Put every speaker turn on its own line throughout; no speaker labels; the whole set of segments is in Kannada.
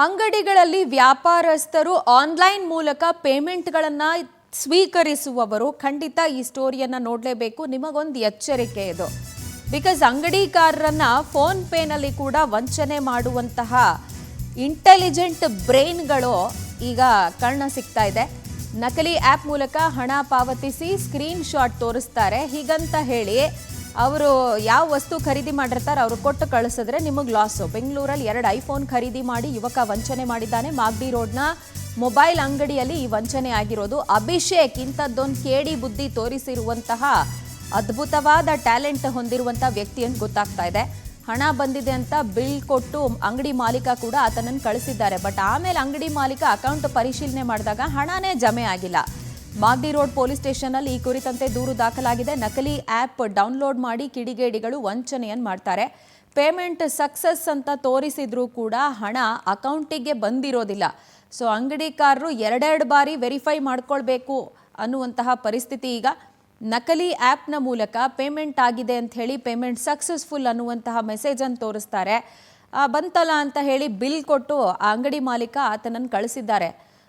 ಅಂಗಡಿಗಳಲ್ಲಿ ವ್ಯಾಪಾರಸ್ಥರು ಆನ್ಲೈನ್ ಮೂಲಕ ಪೇಮೆಂಟ್ಗಳನ್ನು ಸ್ವೀಕರಿಸುವವರು ಖಂಡಿತ ಈ ಸ್ಟೋರಿಯನ್ನು ನೋಡಲೇಬೇಕು. ನಿಮಗೊಂದು ಎಚ್ಚರಿಕೆ ಇದು. ಬಿಕಾಸ್ ಅಂಗಡಿಕಾರರನ್ನ ಫೋನ್ ಪೇನಲ್ಲಿ ಕೂಡ ವಂಚನೆ ಮಾಡುವಂತಹ ಇಂಟೆಲಿಜೆಂಟ್ ಬ್ರೈನ್ಗಳು ಈಗ ಕಾಣ ಸಿಗ್ತಾ ಇದೆ. ನಕಲಿ ಆ್ಯಪ್ ಮೂಲಕ ಹಣ ಪಾವತಿಸಿ ಸ್ಕ್ರೀನ್ ಶಾಟ್ ತೋರಿಸ್ತಾರೆ. ಹೀಗಂತ ಹೇಳಿ ಅವರು ಯಾವ ವಸ್ತು ಖರೀದಿ ಮಾಡಿರ್ತಾರೆ ಅವರು ಕೊಟ್ಟು ಕಳಿಸಿದ್ರೆ ನಿಮಗೆ ಲಾಸು. ಬೆಂಗಳೂರಲ್ಲಿ 2 ಐಫೋನ್ ಖರೀದಿ ಮಾಡಿ ಯುವಕ ವಂಚನೆ ಮಾಡಿದ್ದಾನೆ. ಮಾಗಡಿ ರೋಡ್ನ ಮೊಬೈಲ್ ಅಂಗಡಿಯಲ್ಲಿ ಈ ವಂಚನೆ ಆಗಿರೋದು. ಅಭಿಷೇಕ್ ಇಂಥದ್ದೊಂದು ಕೇಡಿ ಬುದ್ಧಿ ತೋರಿಸಿರುವಂತಹ ಅದ್ಭುತವಾದ ಟ್ಯಾಲೆಂಟ್ ಹೊಂದಿರುವಂಥ ವ್ಯಕ್ತಿ ಅಂತ ಗೊತ್ತಾಗ್ತಾ ಇದೆ. ಹಣ ಬಂದಿದೆ ಅಂತ ಬಿಲ್ ಕೊಟ್ಟು ಅಂಗಡಿ ಮಾಲೀಕ ಕೂಡ ಆತನನ್ನು ಕಳಿಸಿದ್ದಾರೆ. ಬಟ್ ಆಮೇಲೆ ಅಂಗಡಿ ಮಾಲೀಕ ಅಕೌಂಟ್ ಪರಿಶೀಲನೆ ಮಾಡಿದಾಗ ಹಣನೇ ಜಮೆ ಆಗಿಲ್ಲ. ಮಾಗಡಿ ರೋಡ್ ಪೊಲೀಸ್ ಸ್ಟೇಷನ್ನಲ್ಲಿ ಈ ಕುರಿತಂತೆ ದೂರು ದಾಖಲಾಗಿದೆ. ನಕಲಿ ಆ್ಯಪ್ ಡೌನ್ಲೋಡ್ ಮಾಡಿ ಕಿಡಿಗೇಡಿಗಳು ವಂಚನೆಯನ್ನು ಮಾಡ್ತಾರೆ. ಪೇಮೆಂಟ್ ಸಕ್ಸಸ್ ಅಂತ ತೋರಿಸಿದ್ರೂ ಕೂಡ ಹಣ ಅಕೌಂಟಿಗೆ ಬಂದಿರೋದಿಲ್ಲ. ಸೊ ಅಂಗಡಿಕಾರರು 2 ಬಾರಿ ವೆರಿಫೈ ಮಾಡ್ಕೊಳ್ಬೇಕು ಅನ್ನುವಂತಹ ಪರಿಸ್ಥಿತಿ ಈಗ. ನಕಲಿ ಆ್ಯಪ್ನ ಮೂಲಕ ಪೇಮೆಂಟ್ ಆಗಿದೆ ಅಂತ ಹೇಳಿ ಪೇಮೆಂಟ್ ಸಕ್ಸಸ್ಫುಲ್ ಅನ್ನುವಂತಹ ಮೆಸೇಜನ್ನು ತೋರಿಸ್ತಾರೆ. ಬಂತಲ್ಲ ಅಂತ ಹೇಳಿ ಬಿಲ್ ಕೊಟ್ಟು ಆ ಅಂಗಡಿ ಮಾಲೀಕ ಆತನನ್ನು ಕಳಿಸಿದ್ದಾರೆ.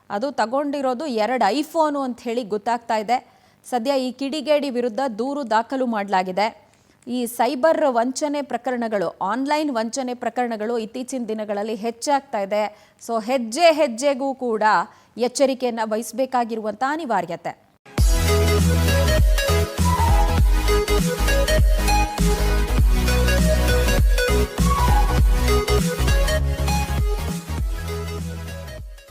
ಅದು ತಗೊಂಡಿರೋದು 2 ಐಫೋನು ಅಂತ ಹೇಳಿ ಗೊತ್ತಾಗ್ತಾ ಇದೆ. ಸದ್ಯ ಈ ಕಿಡಿಗೇಡಿ ವಿರುದ್ಧ ದೂರು ದಾಖಲು ಮಾಡಲಾಗಿದೆ. ಈ ಸೈಬರ್ ವಂಚನೆ ಪ್ರಕರಣಗಳು, ಆನ್ಲೈನ್ ವಂಚನೆ ಪ್ರಕರಣಗಳು ಇತ್ತೀಚಿನ ದಿನಗಳಲ್ಲಿ ಹೆಚ್ಚಾಗ್ತಾ ಇದೆ. ಸೊ ಹೆಜ್ಜೆ ಹೆಜ್ಜೆಗೂ ಕೂಡ ಎಚ್ಚರಿಕೆಯನ್ನು ವಹಿಸಬೇಕಾಗಿರುವಂಥ ಅನಿವಾರ್ಯತೆ.